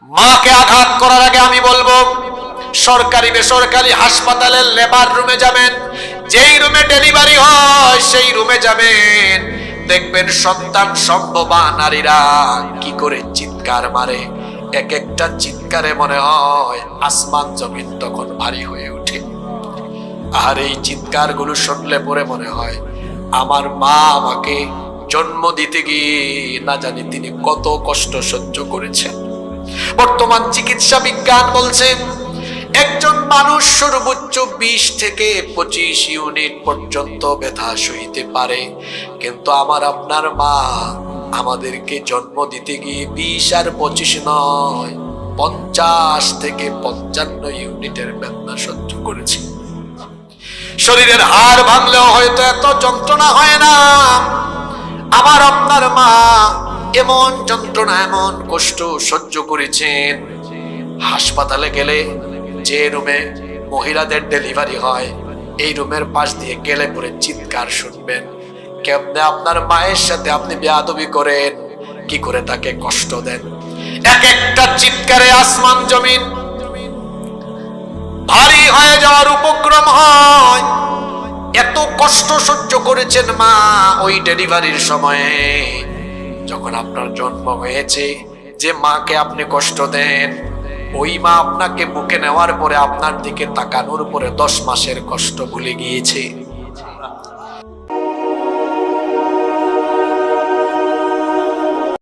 মাকে আঘাত করার আগে আমি বলবো, সরকারি বেসরকারি হাসপাতালের লেবার রুমে যাবেন, যেই রুমে ডেলিভারি হয় সেই রুমে যাবেন, দেখবেন সন্তান সম্ভবা নারীরা কি করে চিৎকার মারে। এক একটা চিৎকারে মনে হয় আসমান জমিন তখন ভারী হয়ে ওঠে। আর এই চিৎকার গুলো শুনলে পরে মনে হয় আমার মা আমাকে জন্ম দিতে গিয়ে না জানি তিনি কত কষ্ট সহ্য করেছেন। বর্তমান চিকিৎসা বিজ্ঞান বলছেন একজন মানুষ সর্বোচ্চ 20 থেকে 25 ইউনিট পর্যন্ত ব্যথা সইতে পারে, কিন্তু আমার আপনার মা আমাদেরকে জন্ম দিতে গিয়ে 20 আর 25 নয়, 50 থেকে 55 ইউনিটের ব্যথা সহ্য করেছে। শরীরের হাড় ভাঙলেও হয়তো এত যন্ত্রণা হয় না। আমার আপনার মা এমন যন্ত্রণা এমন কষ্ট সহ্য করেছেন। হাসপাতালে গেলে যে রুমে মহিলাদের ডেলিভারি হয় এই রুমের পাশ দিয়ে গেলে পরে চিৎকার শুনবেন। কেমনে আপনার মায়ের সাথে আপনি বেয়াদবি করেন, কি করে তাকে কষ্ট দেন। এক একটা চিৎকারে আসমান জমিন ভারী হয়ে যাওয়ার উপক্রম হয়। এত কষ্ট সহ্য করেছেন মা ওই ডেলিভারির সময়ে। যখন আপনার জন্ম হয়েছে, যে মাকে আপনি কষ্ট দেন, ওই মা আপনাকে বুকে নেওয়ার পরে আপনার দিকে তাকানোর পরে 10 মাসের কষ্ট ভুলে গিয়েছে।